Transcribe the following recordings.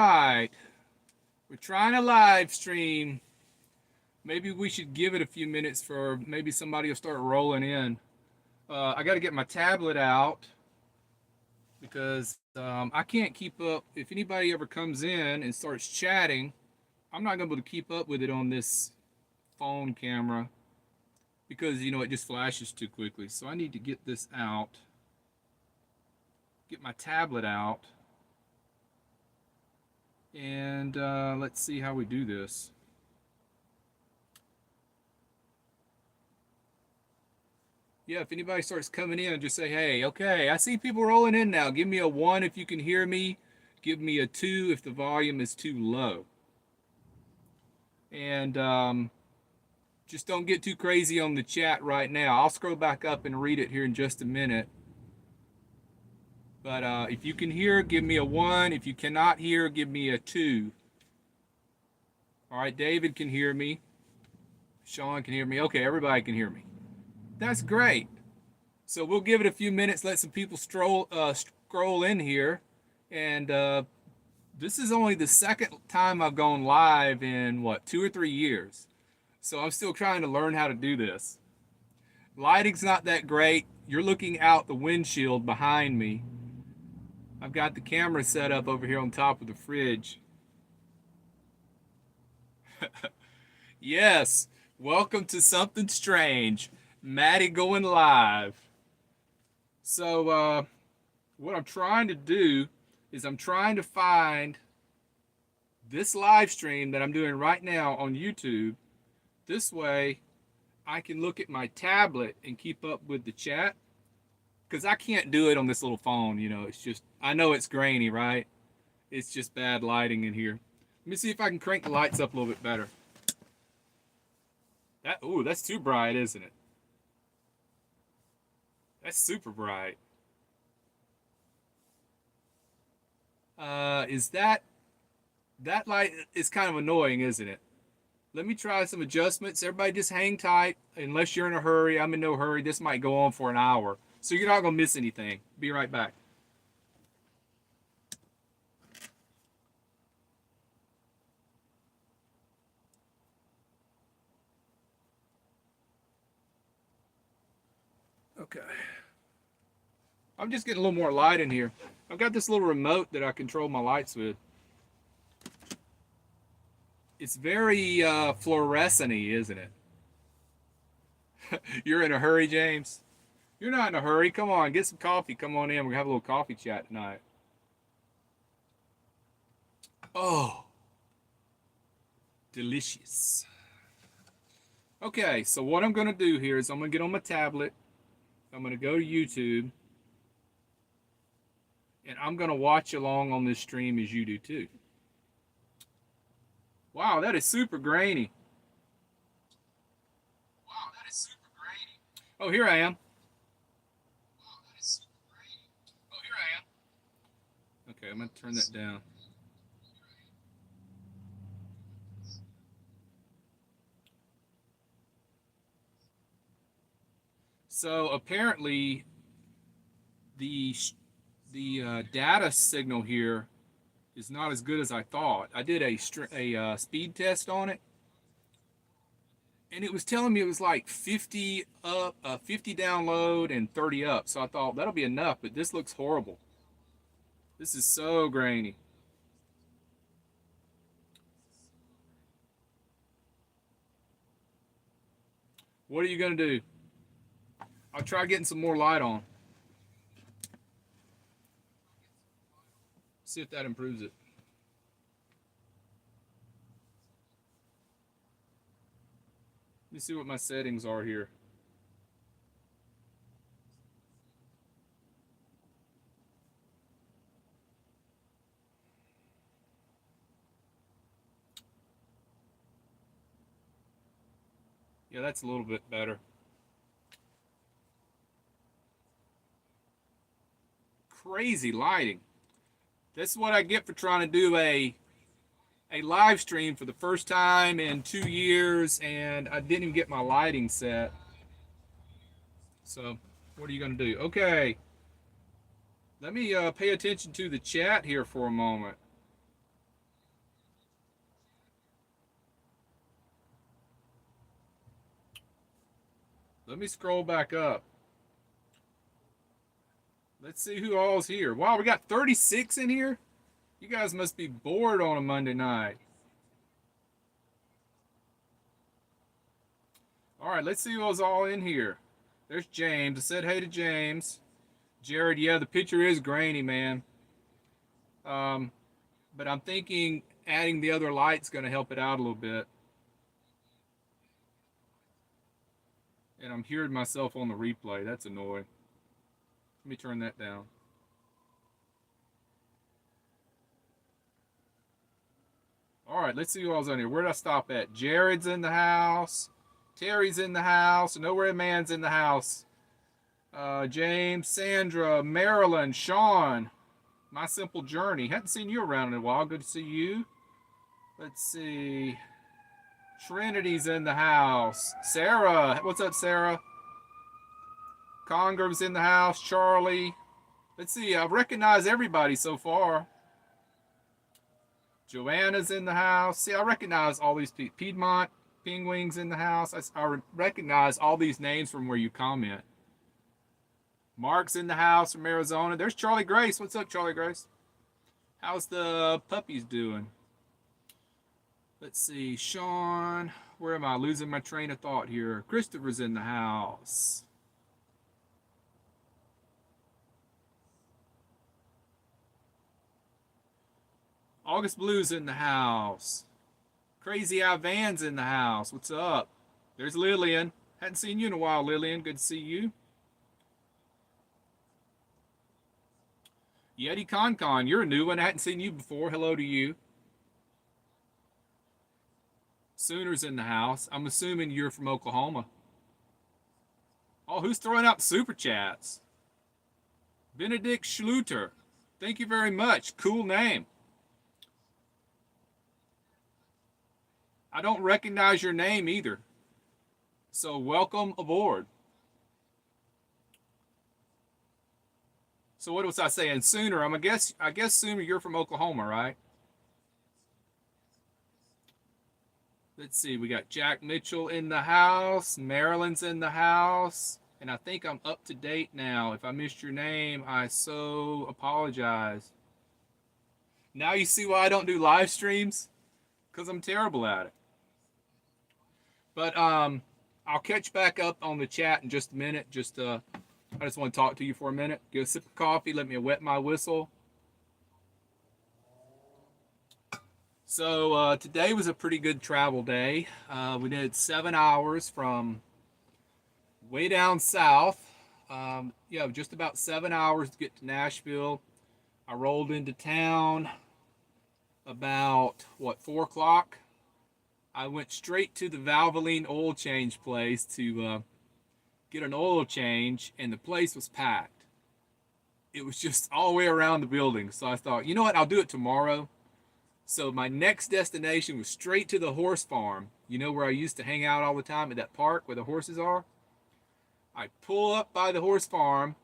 right. We're trying to live stream. Maybe we should give it a few minutes for maybe somebody will start rolling in. I got to get my tablet out because I can't keep up. If anybody ever comes in and starts chatting, I'm not going to be able to keep up with it on this phone camera because, it just flashes too quickly. So I need to get this out, get my tablet out, and let's see how we do this. Yeah, if anybody starts coming in, just say, hey, okay, I see people rolling in now. Give me a 1 if you can hear me. Give me a 2 if the volume is too low. And just don't get too crazy on the chat right now. I'll scroll back up and read it here in just a minute. But if you can hear, give me a 1. If you cannot hear, give me a 2. All right, David can hear me. Sean can hear me. Okay, everybody can hear me. That's great. So we'll give it a few minutes, let some people scroll in here. And this is only the second time I've gone live in, 2 or 3 years. So I'm still trying to learn how to do this. Lighting's not that great. You're looking out the windshield behind me. I've got the camera set up over here on top of the fridge. Yes, welcome to Something Strange. Maddie going live. So what I'm trying to do is I'm trying to find this live stream that I'm doing right now on YouTube. This way I can look at my tablet and keep up with the chat, because I can't do it on this little phone. It's just, I know it's grainy, right? It's just bad lighting in here. Let me see if I can crank the lights up a little bit better. That's too bright, isn't it? That's super bright. Is that light is kind of annoying, isn't it? Let me try some adjustments. Everybody just hang tight. Unless you're in a hurry. I'm in no hurry. This might go on for an hour. So you're not going to miss anything. Be right back. Okay. I'm just getting a little more light in here. I've got this little remote that I control my lights with. It's very fluorescent-y, isn't it? You're in a hurry, James? You're not in a hurry. Come on, get some coffee. Come on in. We're going to have a little coffee chat tonight. Oh, delicious. Okay, so what I'm going to do here is I'm going to get on my tablet. I'm going to go to YouTube. And I'm going to watch along on this stream as you do too. Wow, that is super grainy. Wow, that is super grainy. Oh, here I am. Wow, that is super grainy. Oh, here I am. Okay, I'm going to turn that down. So apparently the data signal here is not as good as I thought. I did a speed test on it, and it was telling me it was like 50 up, 50 download and 30 up. So I thought that'll be enough, but this looks horrible. This is so grainy. What are you gonna do? I'll try getting some more light on. See if that improves it. Let me see what my settings are here. Yeah, that's a little bit better. Crazy lighting. This is what I get for trying to do a live stream for the first time in 2 years, and I didn't even get my lighting set. So what are you going to do? Okay, let me pay attention to the chat here for a moment. Let me scroll back up. Let's see who all's here. Wow, we got 36 in here. You guys must be bored on a Monday night. All right, let's see who's all in here. There's James. I said hey to James. Jared, yeah, the picture is grainy, man. But I'm thinking adding the other light's going to help it out a little bit. And I'm hearing myself on the replay. That's annoying. Let me turn that down. All right, let's see who else on here. Where did I stop at? Jared's in the house. Terry's in the house. Nowhere Man's in the house. James, Sandra, Marilyn, Sean. My Simple Journey. Hadn't seen you around in a while. Good to see you. Let's see. Trinity's in the house. Sarah. What's up, Sarah? Congram's in the house. Charlie. Let's see. I recognize everybody so far. Joanna's in the house. See, I recognize all these people. Piedmont Penguins in the house. I recognize all these names from where you comment. Mark's in the house from Arizona. There's Charlie Grace. What's up, Charlie Grace? How's the puppies doing? Let's see. Sean. Where am I? Losing my train of thought here. Christopher's in the house. August Blue's in the house. Crazy Eye Van's in the house. What's up? There's Lillian. Hadn't seen you in a while, Lillian. Good to see you. Yeti Con, you're a new one. I hadn't seen you before. Hello to you. Sooner's in the house. I'm assuming you're from Oklahoma. Oh, who's throwing out super chats? Benedict Schluter. Thank you very much. Cool name. I don't recognize your name either. So welcome aboard. So what was I saying? Sooner. I guess Sooner you're from Oklahoma, right? Let's see. We got Jack Mitchell in the house. Marilyn's in the house. And I think I'm up to date now. If I missed your name, I so apologize. Now you see why I don't do live streams? Because I'm terrible at it. But I'll catch back up on the chat in just a minute. I just want to talk to you for a minute. Get a sip of coffee. Let me wet my whistle. So today was a pretty good travel day. We did 7 hours from way down south. Just about 7 hours to get to Nashville. I rolled into town about, 4 o'clock? I went straight to the Valvoline oil change place to get an oil change, and the place was packed. It was just all the way around the building. So I thought, you know what, I'll do it tomorrow. So my next destination was straight to the horse farm. You know where I used to hang out all the time at that park where the horses are? I pull up by the horse farm,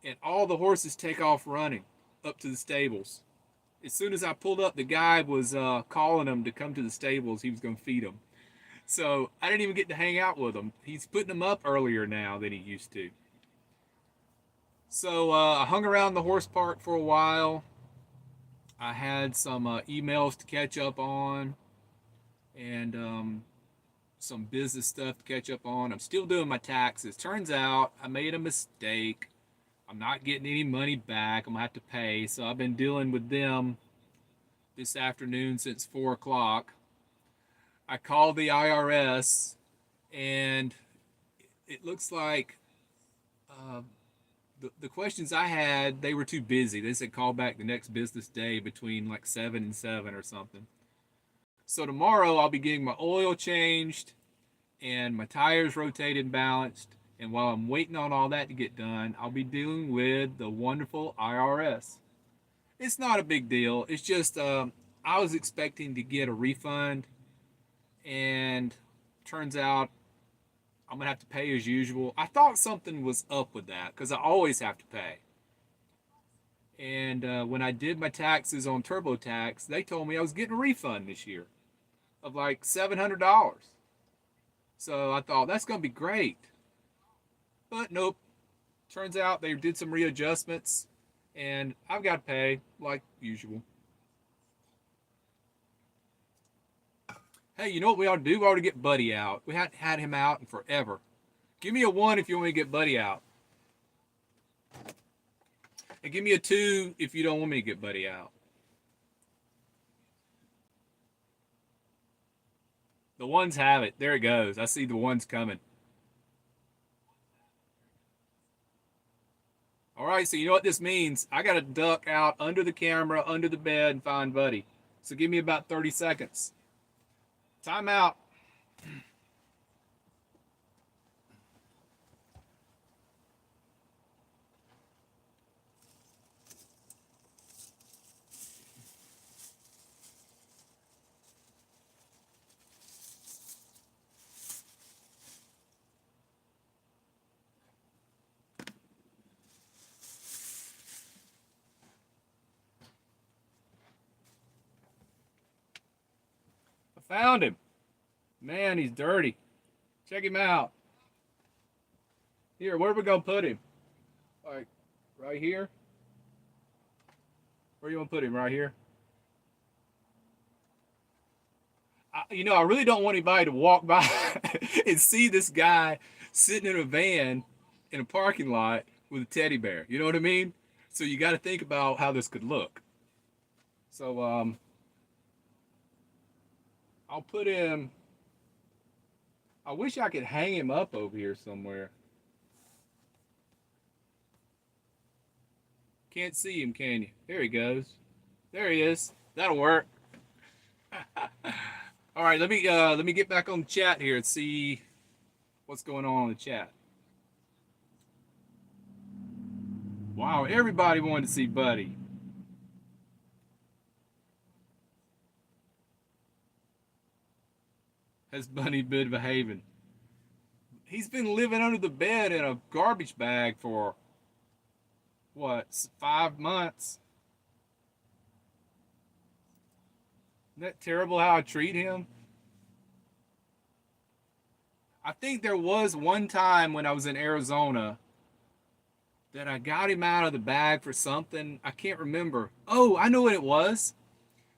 and all the horses take off running up to the stables. As soon as I pulled up, the guy was calling them to come to the stables. He was going to feed them. So I didn't even get to hang out with him. He's putting them up earlier now than he used to. So I hung around the horse park for a while. I had some emails to catch up on and some business stuff to catch up on. I'm still doing my taxes. Turns out I made a mistake. I'm not getting any money back. I'm going to have to pay. So I've been dealing with them this afternoon since 4 o'clock. I called the IRS, and it looks like the questions I had, they were too busy. They said call back the next business day between like 7 and 7 or something. So tomorrow I'll be getting my oil changed and my tires rotated and balanced. And while I'm waiting on all that to get done, I'll be dealing with the wonderful IRS. It's not a big deal. It's just I was expecting to get a refund, and turns out I'm going to have to pay as usual. I thought something was up with that because I always have to pay. And when I did my taxes on TurboTax, they told me I was getting a refund this year of like $700. So I thought, that's going to be great. But nope. Turns out they did some readjustments, and I've got to pay like usual. Hey, you know what we ought to do? We ought to get Buddy out. We hadn't had him out in forever. Give me a 1 if you want me to get Buddy out. And give me a 2 if you don't want me to get Buddy out. The ones have it. There it goes. I see the ones coming. All right, so you know what this means? I got to duck out under the camera, under the bed, and find Buddy. So give me about 30 seconds. Time out. I found him. Man, he's dirty. Check him out. Here, where are we going to put him? Like, right here? Where do you want to put him? Right here? I really don't want anybody to walk by and see this guy sitting in a van in a parking lot with a teddy bear. You know what I mean? So you got to think about how this could look. So I'll put him. I wish I could hang him up over here somewhere. Can't see him, can you? There he goes. There he is. That'll work. All right, let me get back on the chat here and see what's going on in the chat. Wow, everybody wanted to see Buddy. Has Buddy been behaving? He's been living under the bed in a garbage bag for what, 5 months? Isn't that terrible how I treat him? I think there was one time when I was in Arizona that I got him out of the bag for something. I can't remember. Oh, I know what it was.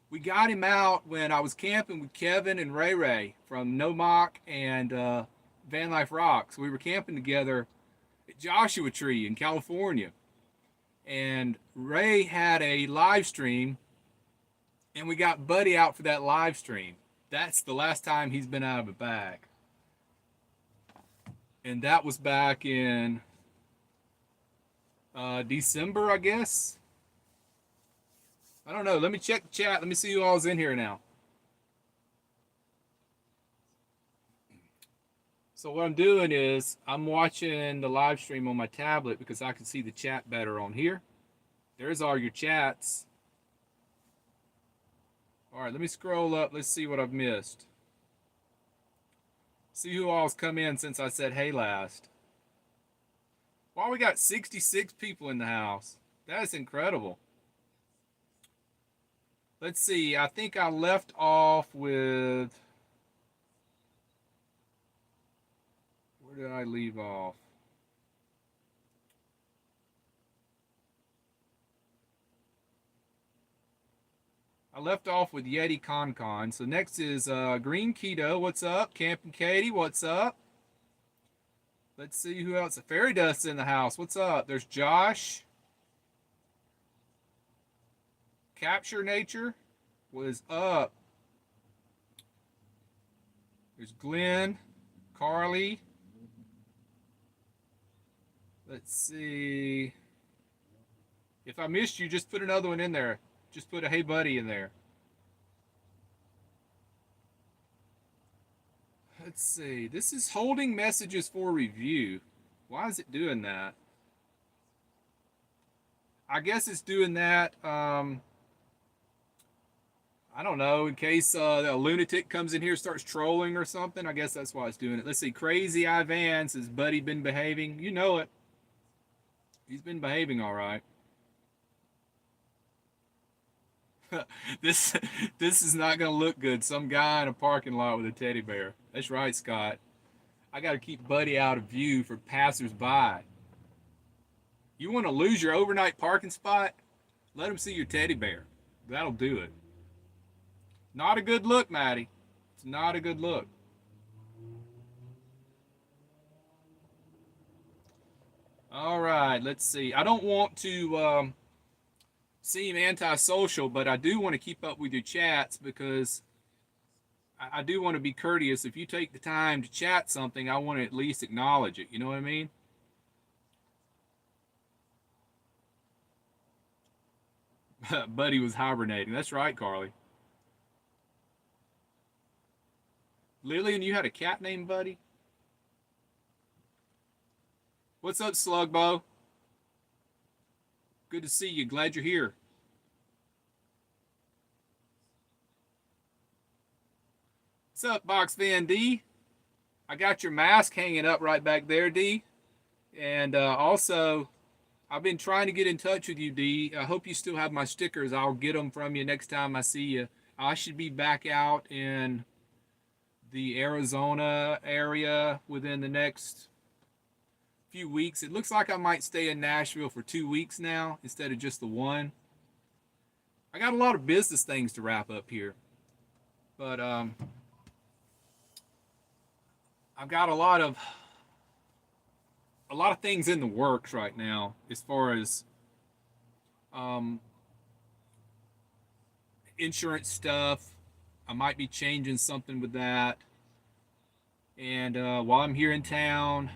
We got him out when I was camping with Kevin and Ray Ray from No Mock and Van Life Rocks. We were camping together at Joshua Tree in California. And Ray had a live stream, and we got Buddy out for that live stream. That's the last time he's been out of a bag. And that was back in December, I guess. I don't know. Let me check the chat. Let me see who all's in here now. So what I'm doing is I'm watching the live stream on my tablet because I can see the chat better on here. There's all your chats. All right, let me scroll up. Let's see what I've missed. See who all's come in since I said hey last. Wow, we got 66 people in the house. That's incredible. Let's see. I think I left off with... Where did I leave off? I left off with Yeti Con. So next is Green Keto. What's up? Camping Katie. What's up? Let's see who else. Fairy Dust's in the house. What's up? There's Josh. Capture Nature. What is up? There's Glenn. Carly. Let's see. If I missed you, just put another one in there. Just put a hey buddy in there. Let's see. This is holding messages for review. Why is it doing that? I guess it's doing that. I don't know. In case a lunatic comes in here, starts trolling or something. I guess that's why it's doing it. Let's see. Crazy Ivan says, Buddy been behaving. You know it. He's been behaving all right. This is not going to look good. Some guy in a parking lot with a teddy bear. That's right, Scott. I got to keep Buddy out of view for passersby. You want to lose your overnight parking spot? Let him see your teddy bear. That'll do it. Not a good look, Maddie. It's not a good look. All right, let's see. I don't want to seem antisocial, but I do want to keep up with your chats because I do want to be courteous. If you take the time to chat something, I want to at least acknowledge it. You know what I mean? Buddy was hibernating. That's right, Carly. Lillian, you had a cat named Buddy? What's up, Slugbo? Good to see you. Glad you're here. What's up, Box Van D? I got your mask hanging up right back there, D. And also, I've been trying to get in touch with you, D. I hope you still have my stickers. I'll get them from you next time I see you. I should be back out in the Arizona area within the next few weeks. It looks like I might stay in Nashville for 2 weeks now instead of just the one. I got a lot of business things to wrap up here, but I've got a lot of things in the works right now as far as insurance stuff. I might be changing something with that. And while I'm here in town,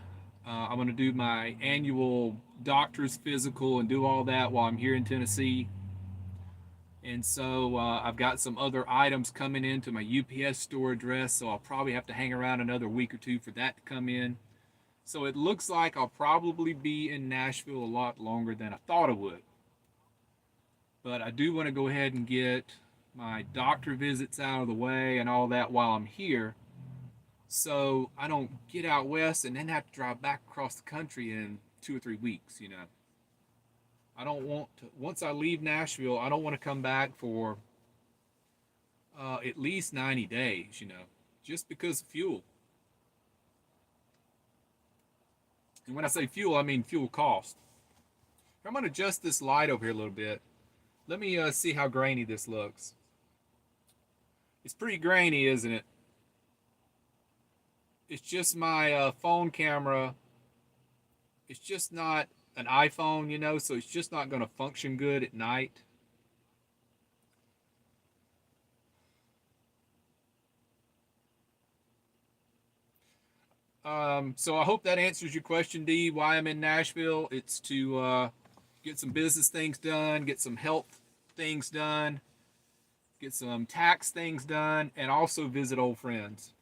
I'm going to do my annual doctor's physical and do all that while I'm here in Tennessee. And so I've got some other items coming into my UPS store address, so I'll probably have to hang around another week or two for that to come in. So it looks like I'll probably be in Nashville a lot longer than I thought I would. But I do want to go ahead and get my doctor visits out of the way and all that while I'm here, so I don't get out west and then have to drive back across the country in 2 or 3 weeks, you know. I don't want to, once I leave Nashville, I don't want to come back for at least 90 days, you know, just because of fuel. And when I say fuel, I mean fuel cost. I'm going to adjust this light over here a little bit. Let me see how grainy this looks. It's pretty grainy, isn't it? It's just my phone camera. It's just not an iPhone, you know, so it's just not going to function good at night. So I hope that answers your question, D. Why I'm in Nashville? It's to get some business things done, get some health things done, get some tax things done, and also visit old friends.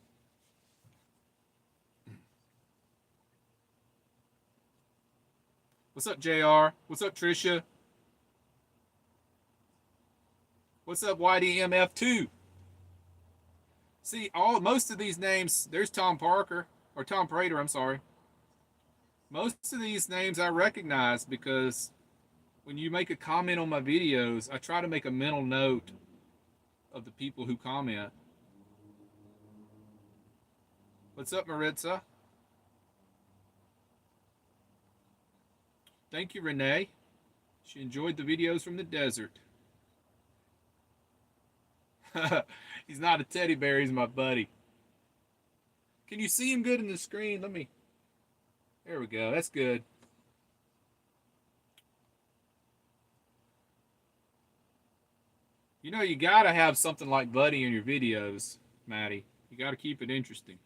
What's up, JR? What's up, Trisha? What's up, YDMF2? See, most of these names, there's Tom Parker, or Tom Prater, I'm sorry. Most of these names I recognize because when you make a comment on my videos, I try to make a mental note of the people who comment. What's up, Maritza? Thank you, Renee. She enjoyed the videos from the desert. He's not a teddy bear, he's my buddy. Can you see him good in the screen? There we go, that's good. You know, you gotta have something like Buddy in your videos, Maddie. You gotta keep it interesting.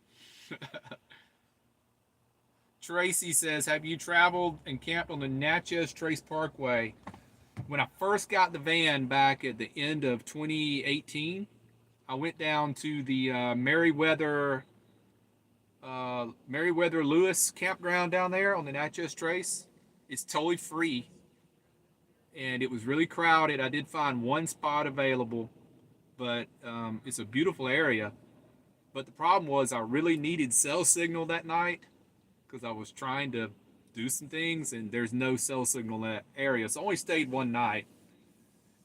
Tracy says, have you traveled and camped on the Natchez Trace Parkway? When I first got the van back at the end of 2018, I went down to the Meriwether Lewis campground down there on the Natchez Trace. It's totally free, and it was really crowded. I did find one spot available, but it's a beautiful area. But the problem was I really needed cell signal that night because I was trying to do some things, and there's no cell signal in that area. So I only stayed one night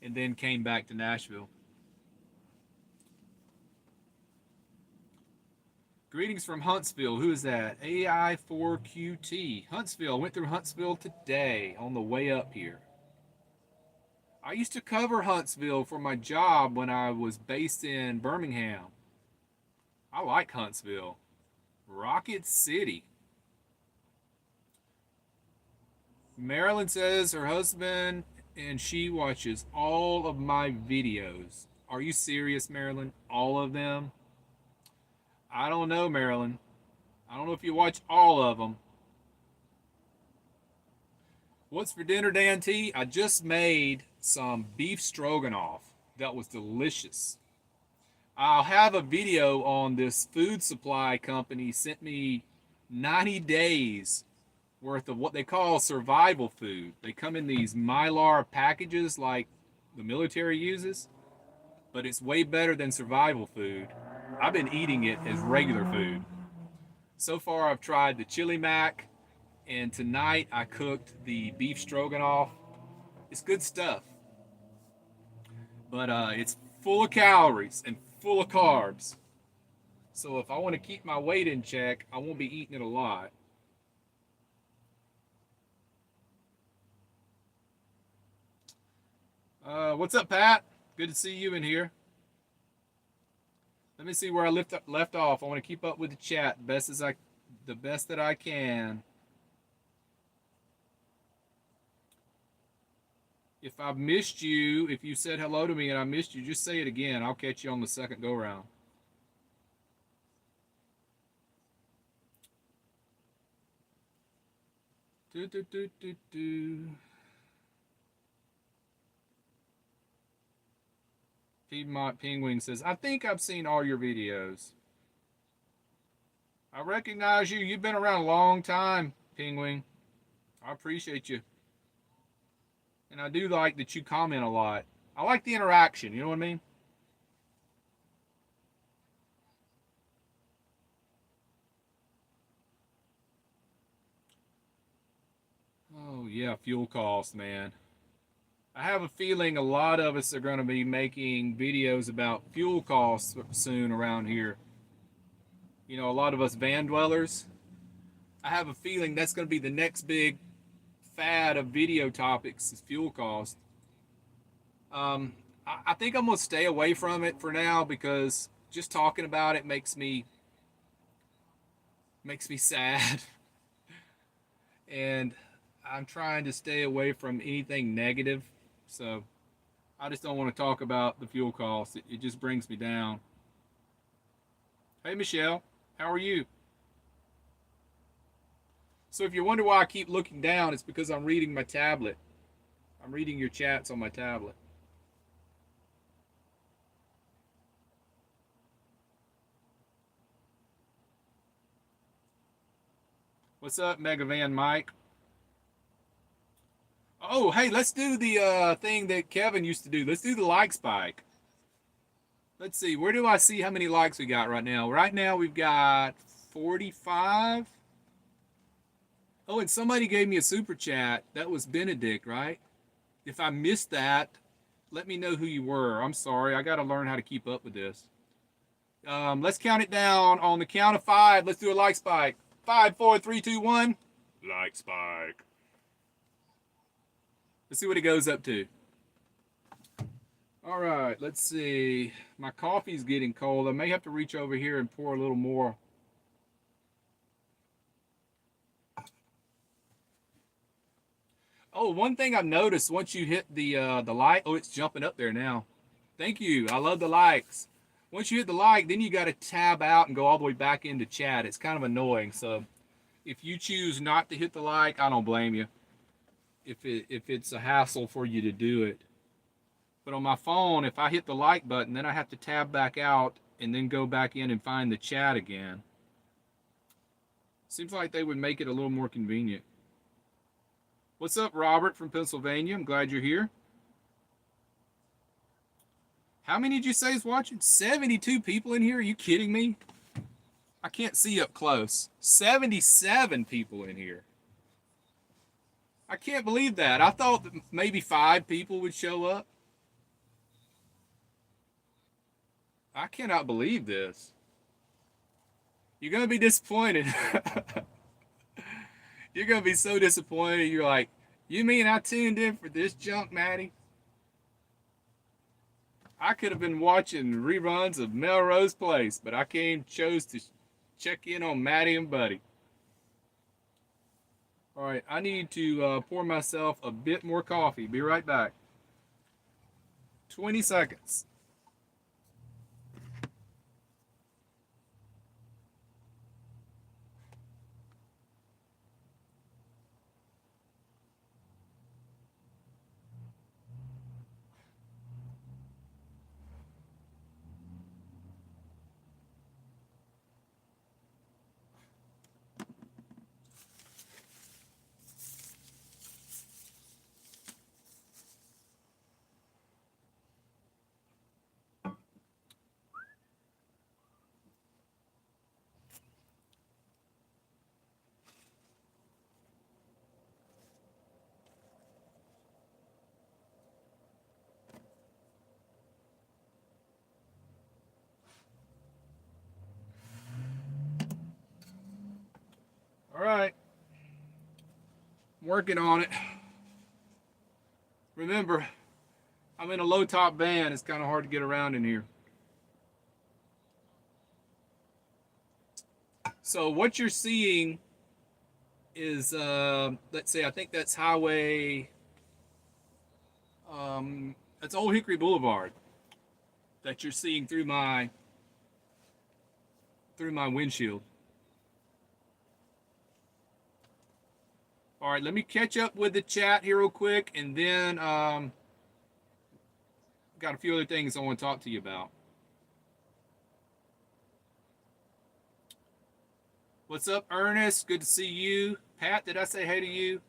and then came back to Nashville. Greetings from Huntsville. Who is that? AI4QT. Huntsville. Went through Huntsville today on the way up here. I used to cover Huntsville for my job when I was based in Birmingham. I like Huntsville. Rocket City. Marilyn says her husband and she watches all of my videos. Are you serious, Marilyn? All of them? I don't know, Marilyn. I don't know if you watch all of them. What's for dinner, Dan T? I just made some beef stroganoff. That was delicious. I'll have a video on this food supply company sent me 90 days worth of what they call survival food. They come in these Mylar packages like the military uses, but it's way better than survival food. I've been eating it as regular food. So far, I've tried the chili mac, and tonight I cooked the beef stroganoff. It's good stuff, but it's full of calories and full of carbs. So if I want to keep my weight in check, I won't be eating it a lot. What's up, Pat? Good to see you in here. Let me see where I left off. I want to keep up with the chat the best that I can. If I've missed you, if you said hello to me and I missed you, just say it again. I'll catch you on the second go round. Piedmont Penguin says, I think I've seen all your videos. I recognize you. You've been around a long time, Penguin. I appreciate you. And I do like that you comment a lot. I like the interaction, you know what I mean? Oh, yeah, fuel costs, man. I have a feeling a lot of us are going to be making videos about fuel costs soon around here. You know, a lot of us van dwellers. I have a feeling that's going to be the next big fad of video topics is fuel cost. I think I'm going to stay away from it for now because just talking about it makes me sad. And I'm trying to stay away from anything negative. So I just don't want to talk about the fuel costs. It just brings me down. Hey, Michelle, how are you? So if you wonder why I keep looking down, it's because I'm reading my tablet. I'm reading your chats on my tablet. What's up, Megavan Mike? Oh, hey, let's do the thing that Kevin used to do. Let's do the like spike. Let's see. Where do I see how many likes we got right now? Right now we've got 45. Oh, and somebody gave me a super chat. That was Benedict, right? If I missed that, let me know who you were. I'm sorry. I got to learn how to keep up with this. Let's count it down. On the count of 5, let's do a like spike. 5, 4, 3, 2, 1. Like spike. Let's see what it goes up to. All right, let's see. My coffee's getting cold. I may have to reach over here and pour a little more. Oh, one thing I've noticed once you hit the like, oh, it's jumping up there now. Thank you. I love the likes. Once you hit the like, then you got to tab out and go all the way back into chat. It's kind of annoying. So if you choose not to hit the like, I don't blame you. If it's a hassle for you to do it. But on my phone, if I hit the like button, then I have to tab back out and then go back in and find the chat again. Seems like they would make it a little more convenient. What's up, Robert from Pennsylvania? I'm glad you're here. How many did you say is watching? 72 people in here? Are you kidding me? I can't see up close. 77 people in here. I can't believe that. I thought that maybe 5 people would show up. I cannot believe this. You're gonna be disappointed. You're gonna be so disappointed. You're like, you mean I tuned in for this junk, Maddie? I could have been watching reruns of Melrose Place, but I chose to check in on Maddie and Buddy. All right, I need to pour myself a bit more coffee. Be right back. 20 seconds. All right. I'm working on it. Remember, I'm in a low top van. It's kind of hard to get around in here. So what you're seeing is, let's see, I think that's that's Old Hickory Boulevard that you're seeing through my windshield. All right, let me catch up with the chat here real quick, and then got a few other things I want to talk to you about. What's up, Ernest? Good to see you. Pat, did I say hey to you?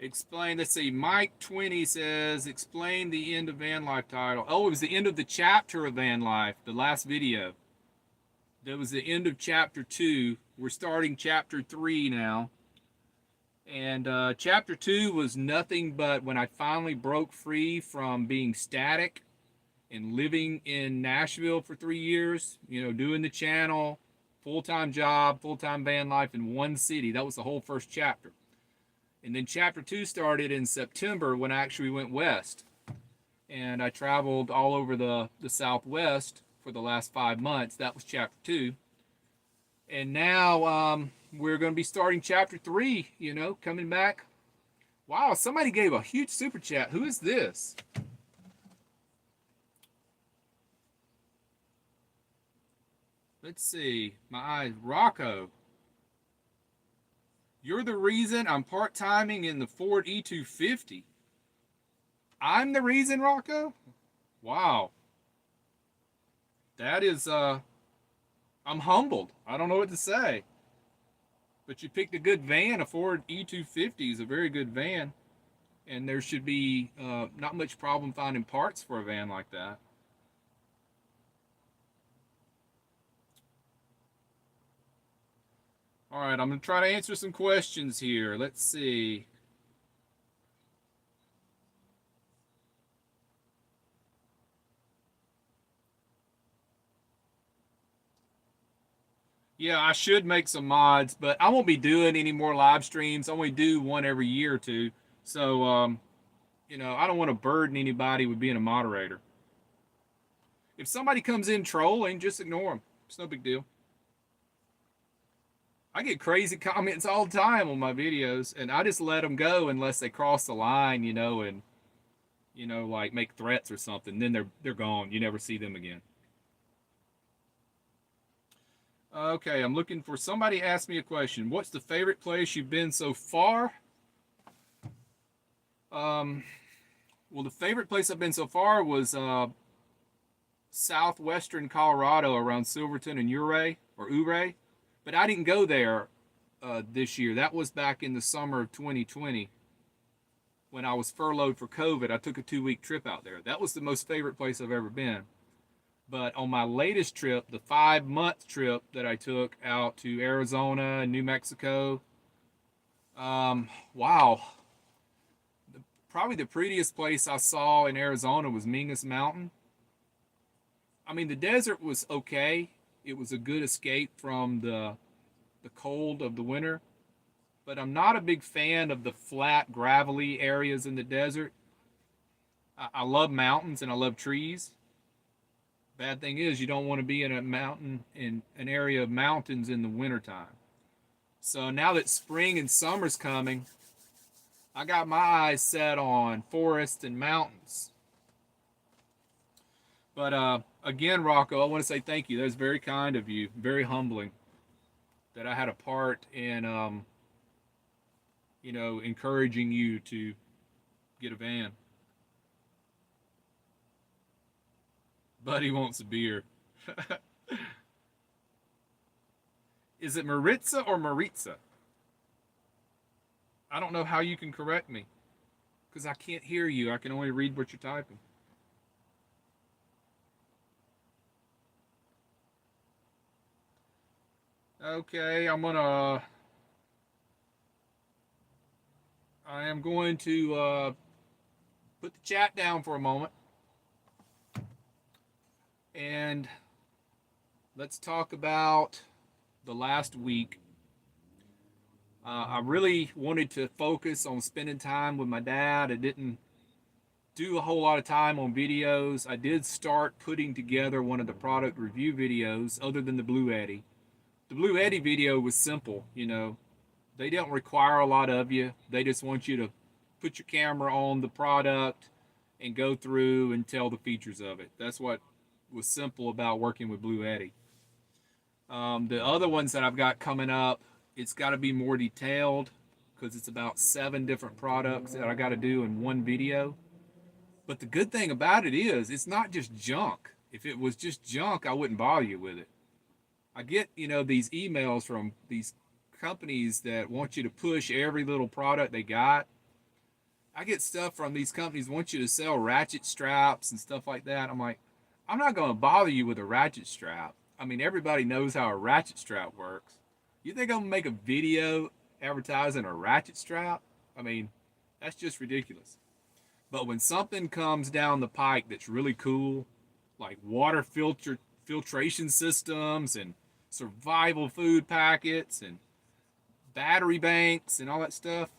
Explain, let's see, Mike 20 says, explain the end of van life title. Oh, it was the end of the chapter of van life, the last video. That was the end of chapter 2. We're starting chapter 3 now. And chapter 2 was nothing but when I finally broke free from being static and living in Nashville for 3 years, doing the channel, full-time job, full-time van life in one city. That was the whole first chapter. And then chapter 2 started in September when I actually went west. And I traveled all over the Southwest for the last 5 months. That was chapter 2. And now we're going to be starting chapter 3, coming back. Wow, somebody gave a huge super chat. Who is this? Let's see. My eyes. Rocco. You're the reason I'm part-timing in the Ford E250. I'm the reason, Rocco? Wow. That is, I'm humbled. I don't know what to say. But you picked a good van. A Ford E250 is a very good van. And there should be not much problem finding parts for a van like that. All right, I'm going to try to answer some questions here. Let's see. Yeah, I should make some mods, but I won't be doing any more live streams. I only do one every year or two. So, I don't want to burden anybody with being a moderator. If somebody comes in trolling, just ignore them. It's no big deal. I get crazy comments all the time on my videos, and I just let them go unless they cross the line, and like make threats or something. Then they're gone. You never see them again. Okay, I'm looking for somebody asked me a question. What's the favorite place you've been so far? Well, the favorite place I've been so far was southwestern Colorado around Silverton and Ouray. But I didn't go there this year. That was back in the summer of 2020 when I was furloughed for COVID. I took a 2-week trip out there. That was the most favorite place I've ever been. But on my latest trip, the 5-month trip that I took out to Arizona and New Mexico, wow, Probably the prettiest place I saw in Arizona was Mingus Mountain. I mean, the desert was okay. It was a good escape from the cold of the winter, but I'm not a big fan of the flat, gravelly areas in the desert. I love mountains and I love trees. Bad thing is, you don't want to be in a mountain, in an area of mountains in the wintertime. So now that spring and summer's coming, I got my eyes set on forests and mountains. But again, Rocco, I want to say thank you. That was very kind of you, very humbling that I had a part in, encouraging you to get a van. Buddy wants a beer. Is it Maritza or Maritza? I don't know how you can correct me because I can't hear you. I can only read what you're typing. Okay, I am going to put the chat down for a moment. And let's talk about the last week. I really wanted to focus on spending time with my dad. I didn't do a whole lot of time on videos. I did start putting together one of the product review videos other than the Blue Eddy. The Blue Eddy video was simple, They don't require a lot of you. They just want you to put your camera on the product and go through and tell the features of it. That's what was simple about working with Blue Eddy. The other ones that I've got coming up, it's got to be more detailed because it's about 7 different products that I got to do in one video. But the good thing about it is it's not just junk. If it was just junk, I wouldn't bother you with it. I get, these emails from these companies that want you to push every little product they got. I get stuff from these companies want you to sell ratchet straps and stuff like that. I'm like, I'm not going to bother you with a ratchet strap. I mean, everybody knows how a ratchet strap works. You think I'm going to make a video advertising a ratchet strap? I mean, that's just ridiculous. But when something comes down the pike that's really cool, like water filtration systems and survival food packets and battery banks and all that stuff,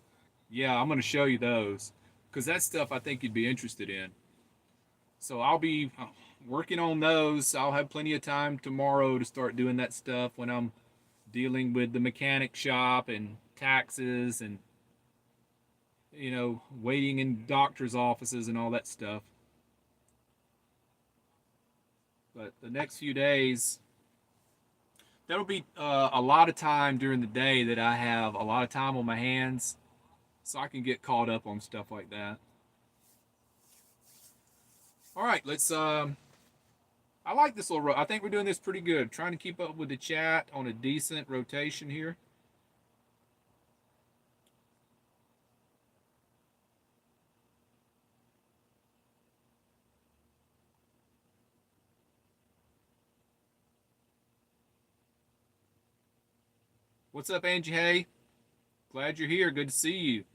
yeah, I'm going to show you those because that's stuff I think you'd be interested in. So I'll be working on those. I'll have plenty of time tomorrow to start doing that stuff when I'm dealing with the mechanic shop and taxes and, waiting in doctor's offices and all that stuff. But the next few days, there'll be a lot of time during the day that I have a lot of time on my hands so I can get caught up on stuff like that. All right, let's, I like this little, I think we're doing this pretty good. Trying to keep up with the chat on a decent rotation here. What's up, Angie Hay? Glad you're here. Good to see you.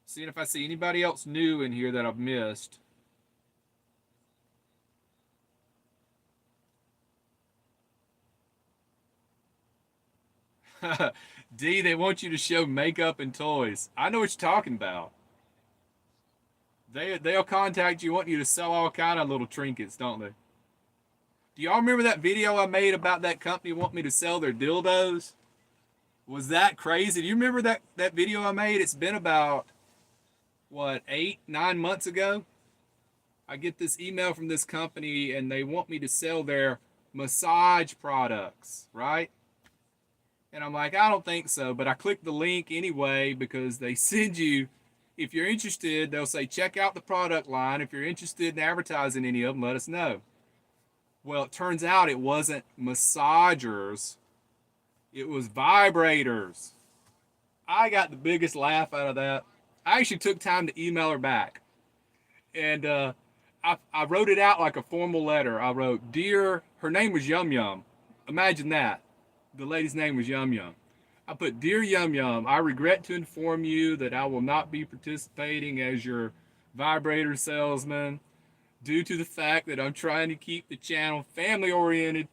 Seeing if I see anybody else new in here that I've missed. D, they want you to show makeup and toys. I know what you're talking about. They'll contact you wanting you to sell all kind of little trinkets, don't they? Do y'all remember that video I made about that company wanting me to sell their dildos? Was that crazy? Do you remember that video I made? It's been about, 8, 9 months ago? I get this email from this company and they want me to sell their massage products, right? And I'm like, I don't think so. But I click the link anyway because they send you, if you're interested, they'll say, check out the product line. If you're interested in advertising any of them, let us know. Well, it turns out it wasn't massagers. It was vibrators. I got the biggest laugh out of that. I actually took time to email her back. And I wrote it out like a formal letter. I wrote, Dear, her name was Yum Yum. Imagine that. The lady's name was Yum Yum. I put, Dear Yum Yum, I regret to inform you that I will not be participating as your vibrator salesman due to the fact that I'm trying to keep the channel family oriented.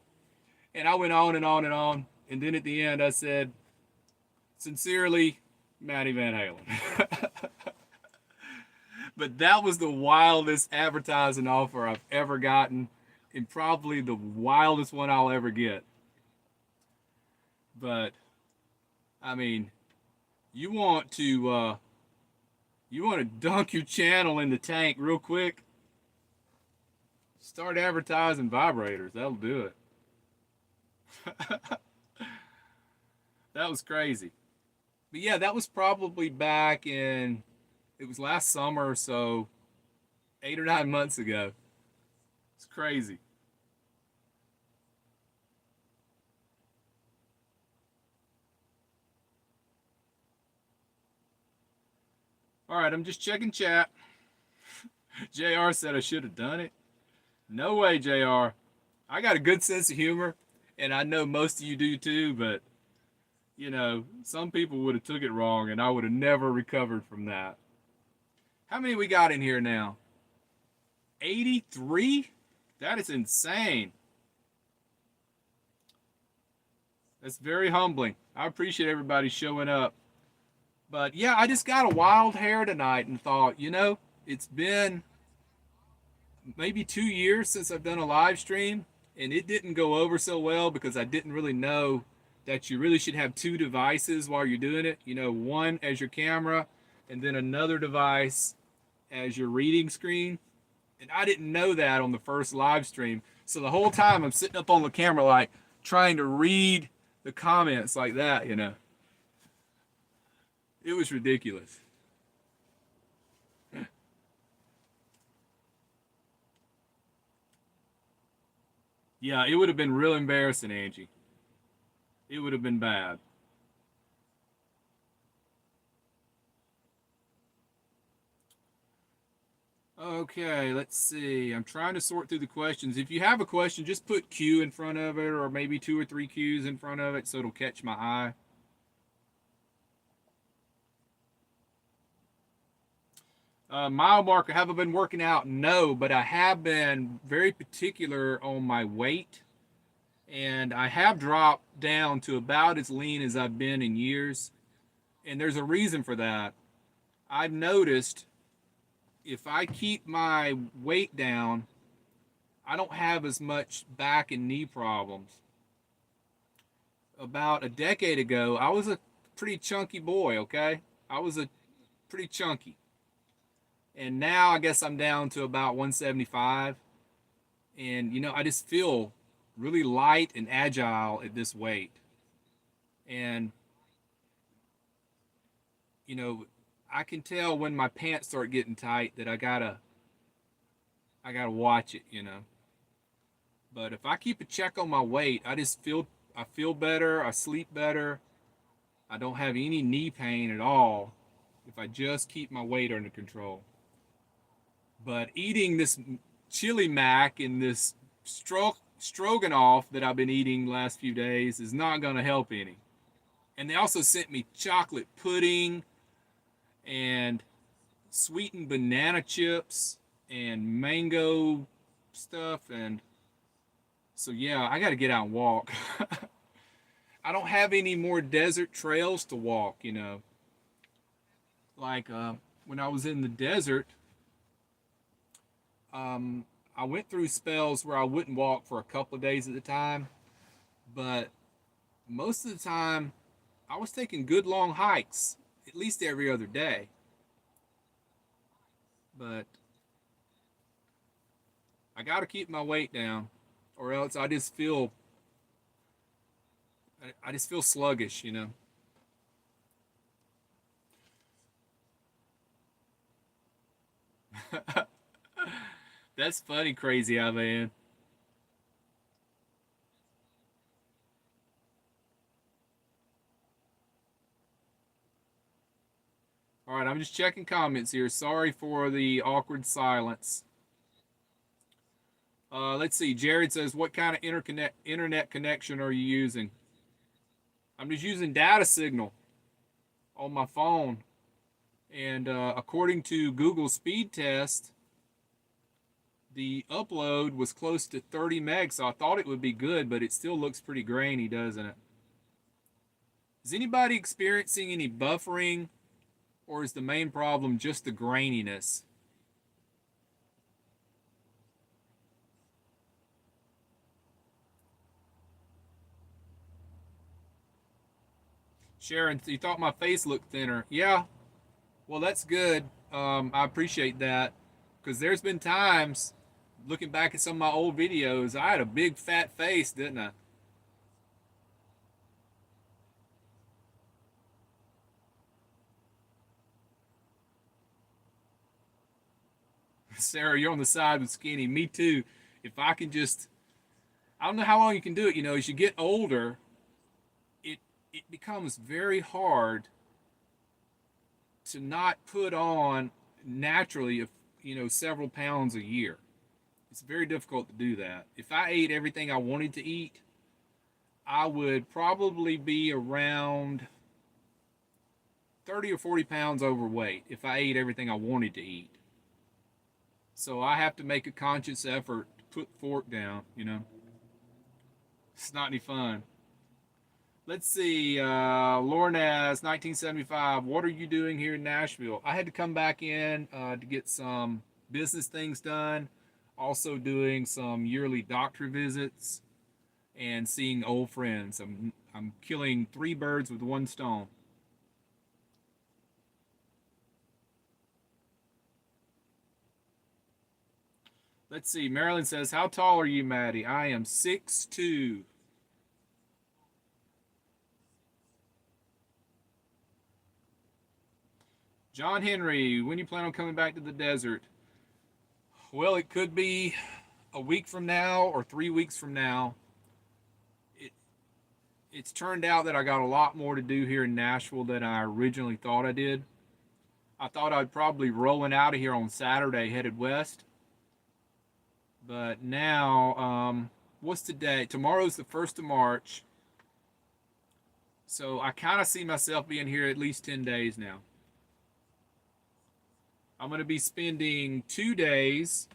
And I went on and on and on. And then at the end, I said, sincerely, Maddie Van Halen. But that was the wildest advertising offer I've ever gotten, and probably the wildest one I'll ever get. But I mean, you want to dunk your channel in the tank real quick. Start advertising vibrators. That'll do it. That was crazy. But yeah, that was probably back in, it was last summer, so 8 or 9 months ago. It's crazy. All right, I'm just checking chat. JR said I should have done it. No way, JR. I got a good sense of humor, and I know most of you do too, but some people would have took it wrong, and I would have never recovered from that. How many we got in here now? 83? That is insane. That's very humbling. I appreciate everybody showing up. But yeah, I just got a wild hair tonight and thought, it's been maybe 2 years since I've done a live stream, and it didn't go over so well because I didn't really know that you really should have two devices while you're doing it. One as your camera and then another device as your reading screen. And I didn't know that on the first live stream. So the whole time I'm sitting up on the camera, like trying to read the comments like that. It was ridiculous. Yeah, it would have been real embarrassing, Angie. It would have been bad. Okay, let's see. I'm trying to sort through the questions. If you have a question, just put Q in front of it, or maybe 2 or 3 Qs in front of it so it'll catch my eye. Mile marker, have I been working out? No, but I have been very particular on my weight. And I have dropped down to about as lean as I've been in years. And there's a reason for that. I've noticed if I keep my weight down, I don't have as much back and knee problems. About a decade ago, I was a pretty chunky boy, okay? I was a pretty chunky. And now I guess I'm down to about 175. And, I just feel really light and agile at this weight. And, I can tell when my pants start getting tight that I gotta watch it, But if I keep a check on my weight, I feel better, I sleep better, I don't have any knee pain at all if I just keep my weight under control. But eating this chili mac and this stroganoff that I've been eating the last few days is not going to help any. And they also sent me chocolate pudding and sweetened banana chips and mango stuff. And so, yeah, I got to get out and walk. I don't have any more desert trails to walk, Like when I was in the desert, I went through spells where I wouldn't walk for a couple of days at a time, but most of the time I was taking good long hikes at least every other day. But I got to keep my weight down, or else I just feel sluggish, That's funny, crazy eye man. All right, I'm just checking comments here. Sorry for the awkward silence. Let's see. Jared says, "What kind of internet connection are you using?" I'm just using data signal on my phone. And according to Google speed test, the upload was close to 30 megs, so I thought it would be good, but it still looks pretty grainy, doesn't it? Is anybody experiencing any buffering, or is the main problem just the graininess? Sharon, you thought my face looked thinner. Yeah, well, that's good. I appreciate that, because there's been times, looking back at some of my old videos, I had a big fat face, didn't I? Sarah, you're on the side with skinny. Me too. If I can just, I don't know how long you can do it. As you get older, it it becomes very hard to not put on naturally, several pounds a year. It's very difficult to do that. If I ate everything I wanted to eat, I would probably be around 30 or 40 pounds overweight if I ate everything I wanted to eat. So I have to make a conscious effort to put the fork down. It's not any fun. Let's see, Lornaz, 1975. What are you doing here in Nashville? I had to come back in to get some business things done. Also doing some yearly doctor visits and seeing old friends. I'm killing three birds with one stone. Let's see. Marilyn says, "How tall are you, Maddie?" I am 6'2". John Henry, when you plan on coming back to the desert? Well, it could be a week from now or 3 weeks from now. It, it's turned out that I got a lot more to do here in Nashville than I originally thought I did. I thought I'd probably rolling out of here on Saturday, headed west. But now, what's today? Tomorrow's the 1st of March. So I kind of see myself being here at least 10 days now. I'm going to be spending 2 days,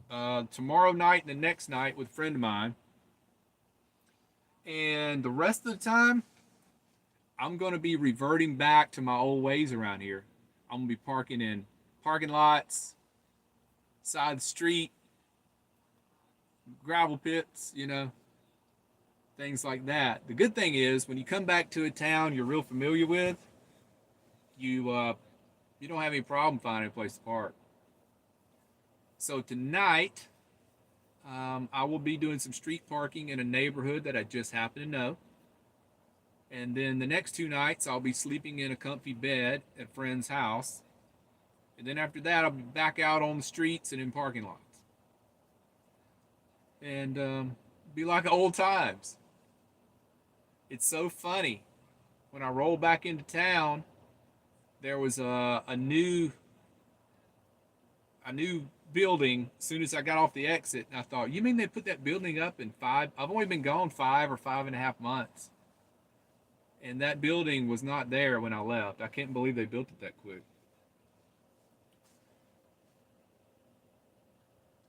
tomorrow night and the next night, with a friend of mine. And the rest of the time, I'm going to be reverting back to my old ways around here. I'm going to be parking in parking lots, side of the street, gravel pits, things like that. The good thing is, when you come back to a town you're real familiar with, you don't have any problem finding a place to park. So tonight, I will be doing some street parking in a neighborhood that I just happen to know. And then the next 2 nights, I'll be sleeping in a comfy bed at a friend's house. And then after that, I'll be back out on the streets and in parking lots. And be like old times. It's so funny. When I rolled back into town, there was a new building as soon as I got off the exit, and I thought, you mean they put that building up in five? I've only been gone 5 or 5.5 months, and that building was not there when I left. I can't believe they built it that quick.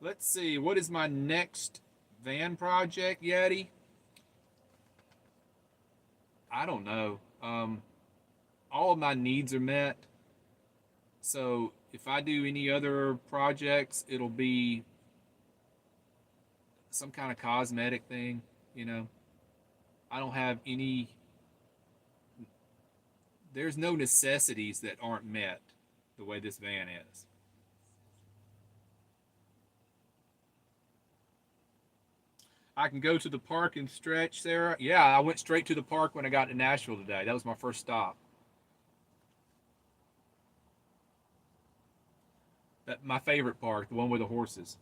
Let's see, what is my next van project, Yeti? I don't know. All of my needs are met. So if I do any other projects, it'll be some kind of cosmetic thing. I don't have any, there's no necessities that aren't met the way this van is. I can go to the park and stretch, Sarah. Yeah, I went straight to the park when I got to Nashville today. That was my first stop. My favorite park, the one with the horses.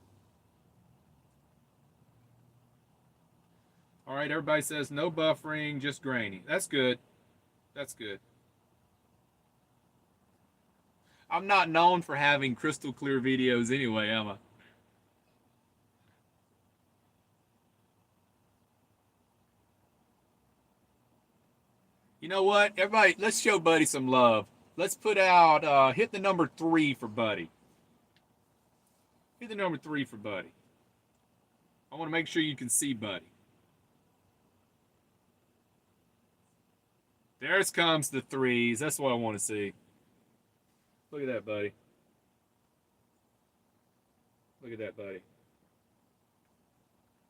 All right, everybody says no buffering, just grainy. That's good. That's good. I'm not known for having crystal clear videos anyway, am I? You know what? Everybody, let's show Buddy some love. Let's put out, hit the number 3 for Buddy. Hit the number 3 for Buddy. I want to make sure you can see Buddy. There's comes the 3s. That's what I want to see. Look at that, Buddy. Look at that, Buddy.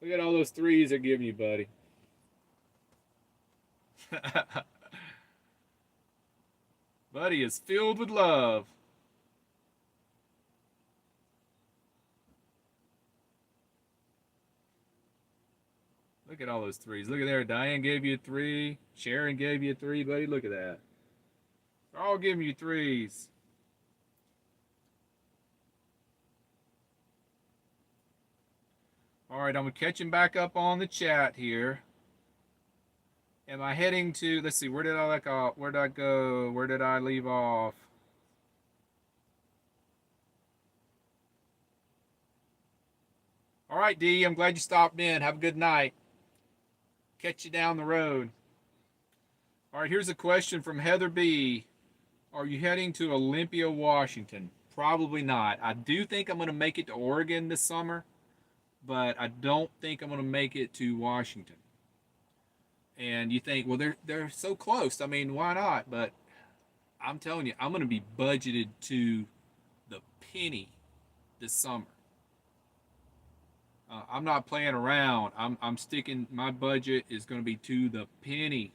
Look at all those 3s they're giving you, Buddy. Buddy is filled with love. Look at all those 3s. Look at there. Diane gave you a 3. Sharon gave you a 3, Buddy. Look at that. They're all giving you 3s. All right, I'm catching back up on the chat here. Am I heading to, let's see, where did I go? Where did I go? Where did I leave off? All right, D, I'm glad you stopped in. Have a good night. Catch you down the road. All right, here's a question from Heather B. Are you heading to Olympia, Washington? Probably not. I do think I'm going to make it to Oregon this summer, but I don't think I'm going to make it to Washington. And you think, well, they're so close. I mean, why not? But I'm telling you, I'm going to be budgeted to the penny this summer. I'm not playing around. I'm sticking. My budget is going to be to the penny.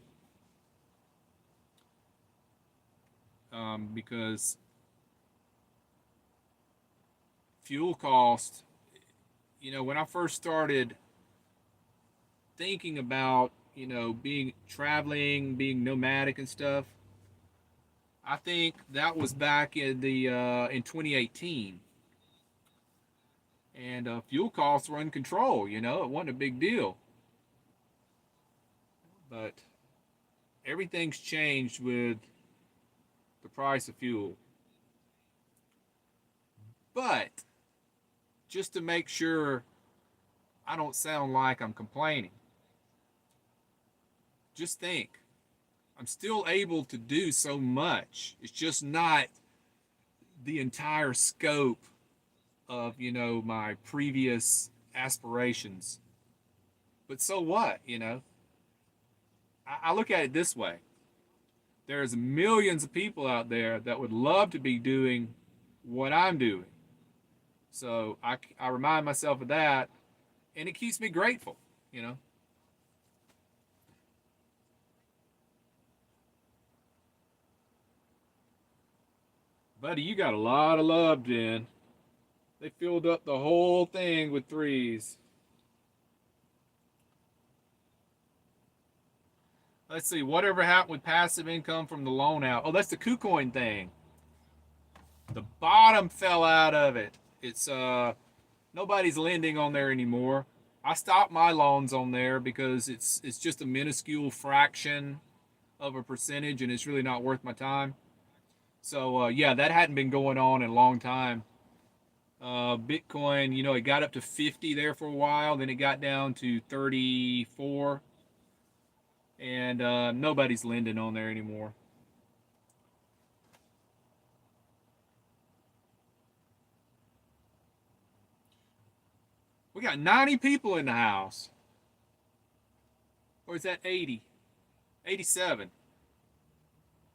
Because fuel cost. You know, when I first started thinking about, you know, being traveling, being nomadic and stuff, I think that was back in the in 2018, and fuel costs were in control. You know, it wasn't a big deal, but everything's changed with the price of fuel. But just to make sure I don't sound like I'm complaining, just think, I'm still able to do so much. It's just not the entire scope of, you know, my previous aspirations. But so what, you know? I look at it this way. There's millions of people out there that would love to be doing what I'm doing. So I remind myself of that, and it keeps me grateful, you know? Buddy, you got a lot of love, Jen. They filled up the whole thing with 3s. Let's see, whatever happened with passive income from the loan out? Oh, that's the KuCoin thing. The bottom fell out of it. It's nobody's lending on there anymore. I stopped my loans on there because it's just a minuscule fraction of a percentage, and it's really not worth my time. So yeah, that hadn't been going on in a long time. Bitcoin, you know, it got up to 50 there for a while, then it got down to 34, and nobody's lending on there anymore. We got 90 people in the house. Or is that 80? 87.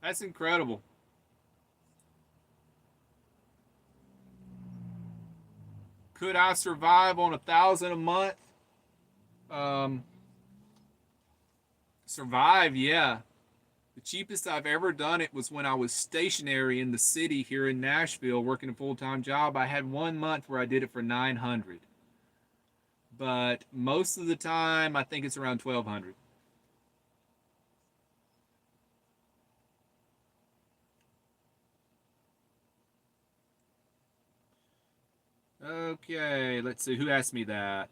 That's incredible. Could I survive on 1,000 a month? Survive, yeah. The cheapest I've ever done it was when I was stationary in the city here in Nashville working a full-time job. I had 1 month where I did it for 900. But most of the time, I think it's around 1,200. Okay, let's see. Who asked me that?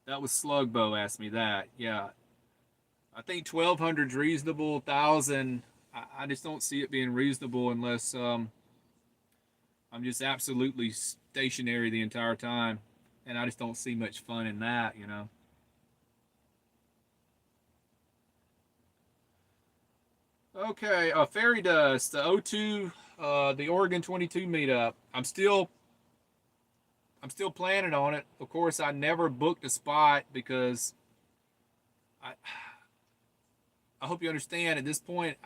That was Slugbo asked me that. Yeah. I think 1,200 is reasonable. 1,000, I just don't see it being reasonable unless I'm just absolutely stationary the entire time. And I just don't see much fun in that, you know. Okay, Fairy Dust, the O2, the Oregon 22 meetup. I'm still planning on it. Of course, I never booked a spot because I I hope you understand at this point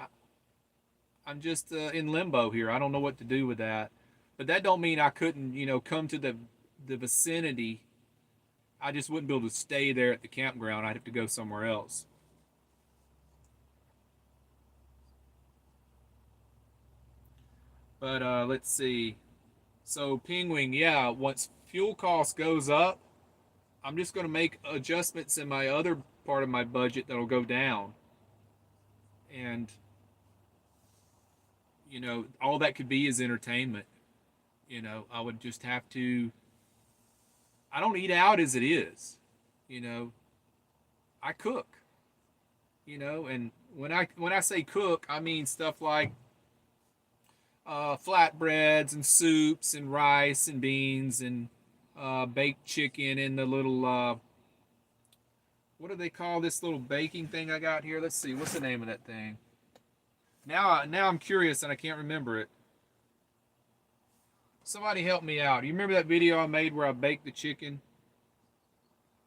I'm just in limbo here. I don't know what to do with that. But that don't mean I couldn't, come to the vicinity. I just wouldn't be able to stay there at the campground. I'd have to go somewhere else. But let's see. So Penguin, yeah, once fuel cost goes up, I'm just going to make adjustments in my other part of my budget that'll go down. And all that could be is entertainment. I would just have to. I don't eat out as it is. You know, I cook. And when I say cook, I mean stuff like flatbreads and soups and rice and beans and baked chicken and the little what do they call this little baking thing I got here? Let's see, what's the name of that thing? Now I'm curious and I can't remember it. Somebody help me out. Do you remember that video I made where I baked the chicken?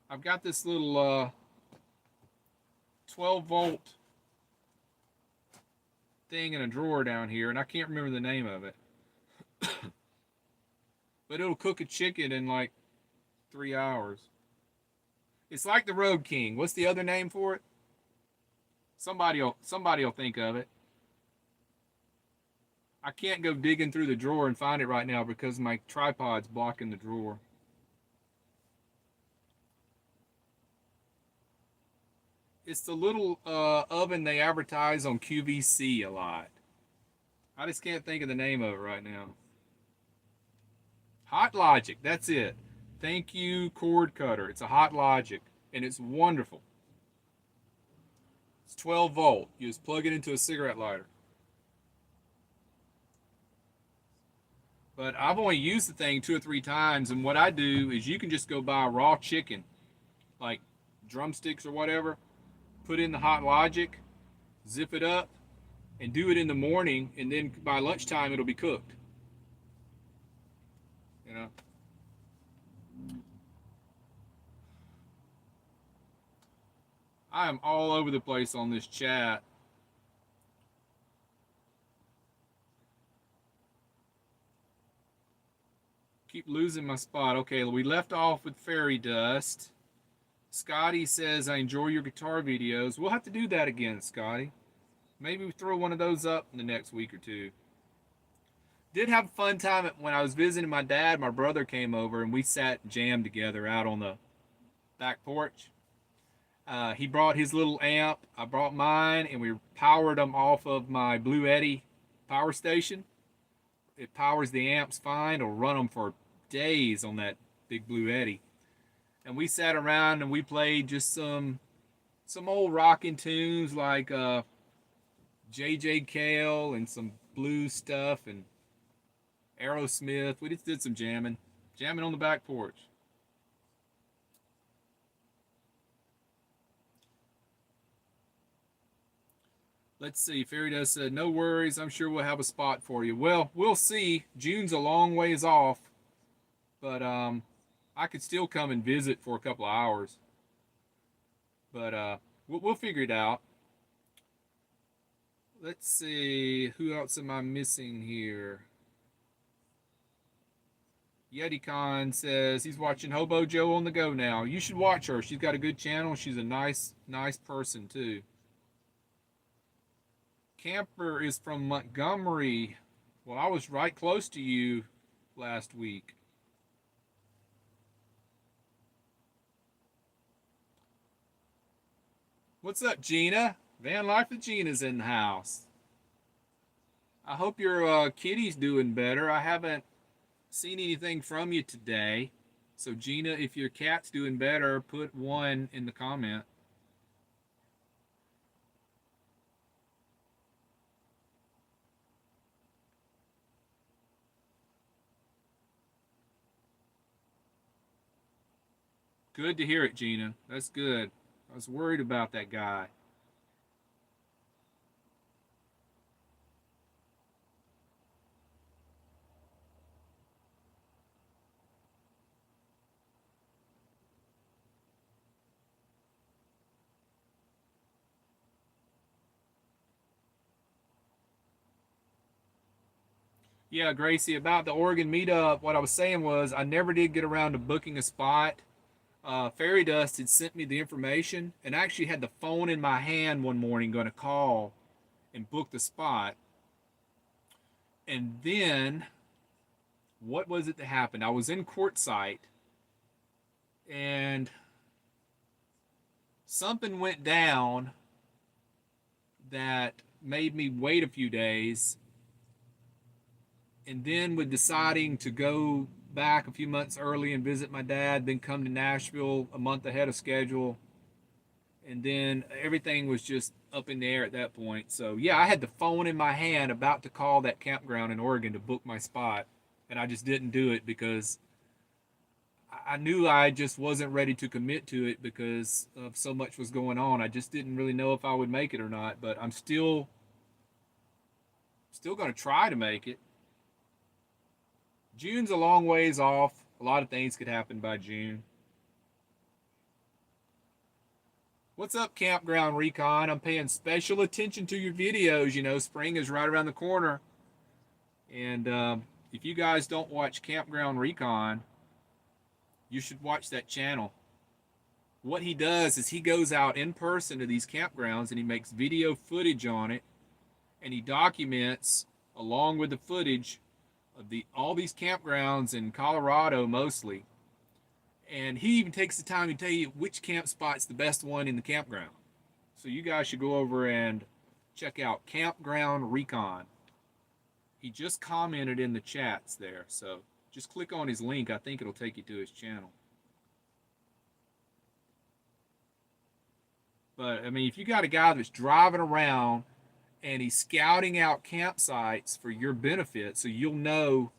I've got this little 12-volt thing in a drawer down here, and I can't remember the name of it. But it'll cook a chicken in like 3 hours. It's like the Road King. What's the other name for it? Somebody'll think of it. I can't go digging through the drawer and find it right now because my tripod's blocking the drawer. It's the little oven they advertise on QVC a lot. I just can't think of the name of it right now. Hot Logic, that's it. Thank you, cord cutter. It's a Hot Logic, and it's wonderful. It's 12 volt. You just plug it into a cigarette lighter. But I've only used the thing 2 or 3 times, and what I do is you can just go buy raw chicken, like drumsticks or whatever, put in the Hot Logic, zip it up, and do it in the morning, and then by lunchtime it'll be cooked. You know. I am all over the place on this chat. Keep losing my spot. Okay, we left off with Fairy Dust. Scotty says, I enjoy your guitar videos. We'll have to do that again, Scotty. Maybe we throw one of those up in the next week or two. Did have a fun time when I was visiting my dad. My brother came over and we sat and jammed together out on the back porch. He brought his little amp. I brought mine, and we powered them off of my Blue Eddy power station. It powers the amps fine. It'll run them for days on that big Blue Eddy. And we sat around and we played just some old rocking tunes like J.J. Cale and some blues stuff and Aerosmith. We just did some jamming on the back porch. Let's see. Fairy Dust said, no worries. I'm sure we'll have a spot for you. Well, we'll see. June's a long ways off. But I could still come and visit for a couple of hours. But we'll figure it out. Let's see. Who else am I missing here? YetiCon says he's watching Hobo Joe on the go now. You should watch her. She's got a good channel. She's a nice person, too. Camper is from Montgomery. Well, I was right close to you last week. What's up, Gina? Van Life with Gina's in the house. I hope your kitty's doing better. I haven't seen anything from you today. So, Gina, if your cat's doing better, put 1 in the comment. Good to hear it, Gina. That's good. I was worried about that guy. Yeah, Gracie, about the Oregon meetup, what I was saying was I never did get around to booking a spot. Fairy Dust had sent me the information, and I actually had the phone in my hand one morning going to call and book the spot. And then, what was it that happened? I was in Quartzsite, and something went down that made me wait a few days. And then, with deciding to go back a few months early and visit my dad, then come to Nashville a month ahead of schedule, and then everything was just up in the air at that point. So yeah, I had the phone in my hand about to call that campground in Oregon to book my spot, and I just didn't do it because I knew I just wasn't ready to commit to it because of so much was going on. I just didn't really know if I would make it or not, but I'm still going to try to make it. June's a long ways off. A lot of things could happen by June. What's up, Campground Recon? I'm paying special attention to your videos. You know, spring is right around the corner. And if you guys don't watch Campground Recon, you should watch that channel. What he does is he goes out in person to these campgrounds and he makes video footage on it. And he documents, along with the footage, of all these campgrounds in Colorado mostly. And he even takes the time to tell you which camp spot's the best one in the campground. So you guys should go over and check out Campground Recon. He just commented in the chats there. So just click on his link. I think it'll take you to his channel. But, I mean, if you got a guy that's driving around and he's scouting out campsites for your benefit so you'll know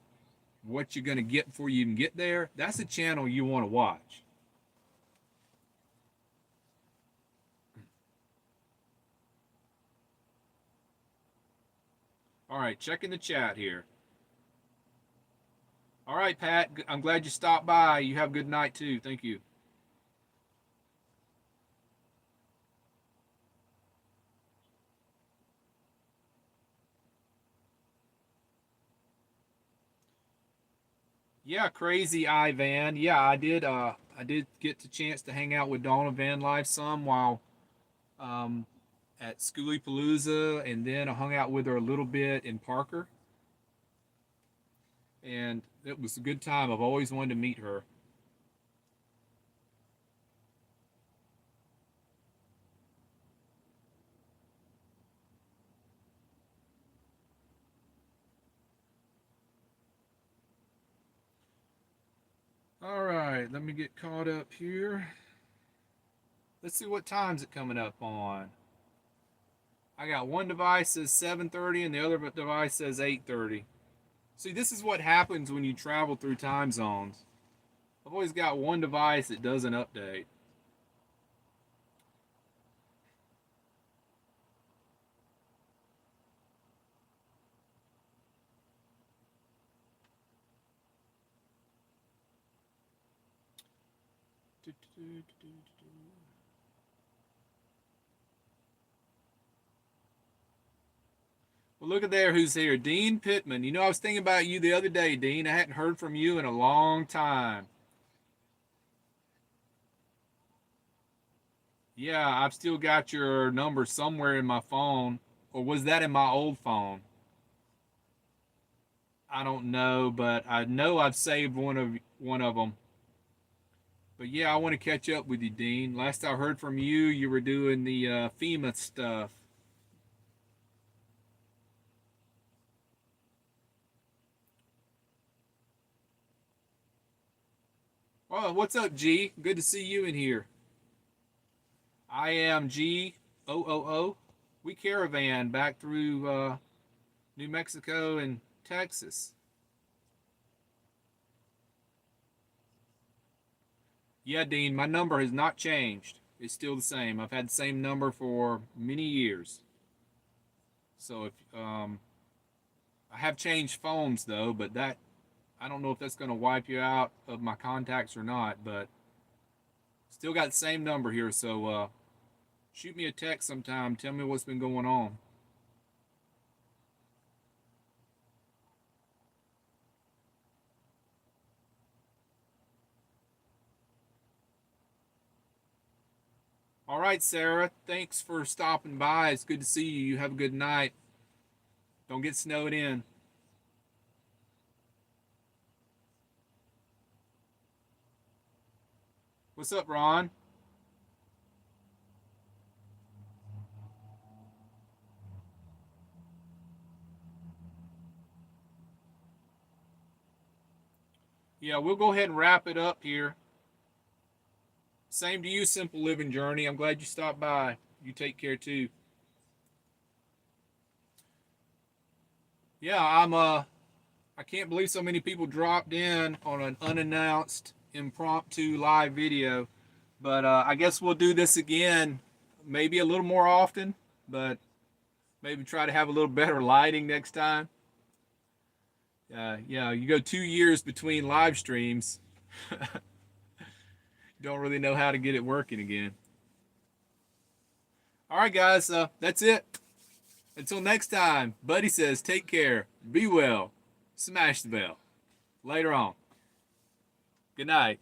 what you're going to get before you even get there, that's a channel you want to watch. All right, checking the chat here. All right, Pat, I'm glad you stopped by. You have a good night, too. Thank you. Yeah, crazy Ivan. Yeah, I did get the chance to hang out with Donna Van Life some while um, at Schoolie Palooza, and then I hung out with her a little bit in Parker, and it was a good time. I've always wanted to meet her. All right, let me get caught up here. Let's see what time's it coming up on. I got one device says 7:30 and the other device says 8:30. See, this is what happens when you travel through time zones. I've always got one device that doesn't update. Well, look at there who's here. Dean Pittman. You know, I was thinking about you the other day, Dean. I hadn't heard from you in a long time. Yeah, I've still got your number somewhere in my phone. Or was that in my old phone? I don't know, but I know I've saved one of them. But yeah, I want to catch up with you, Dean. Last I heard from you, you were doing the FEMA stuff. Oh, what's up, G? Good to see you in here. I am GOOO. We caravan back through New Mexico and Texas. Yeah, Dean, my number has not changed. It's still the same. I've had the same number for many years. So if I have changed phones though, but that I don't know if that's going to wipe you out of my contacts or not. But still got the same number here. So shoot me a text sometime. Tell me what's been going on. All right, Sarah. Thanks for stopping by. It's good to see you. You have a good night. Don't get snowed in. What's up, Ron? Yeah, we'll go ahead and wrap it up here. Same to you, Simple Living Journey. I'm glad you stopped by. You take care too. Yeah, I can't believe so many people dropped in on an unannounced impromptu live video. But I guess we'll do this again, maybe a little more often, but maybe try to have a little better lighting next time. Yeah, you go 2 years between live streams. Don't really know how to get it working again. All right, guys, that's it. Until next time, Buddy says take care, be well, smash the bell. Later on. Good night.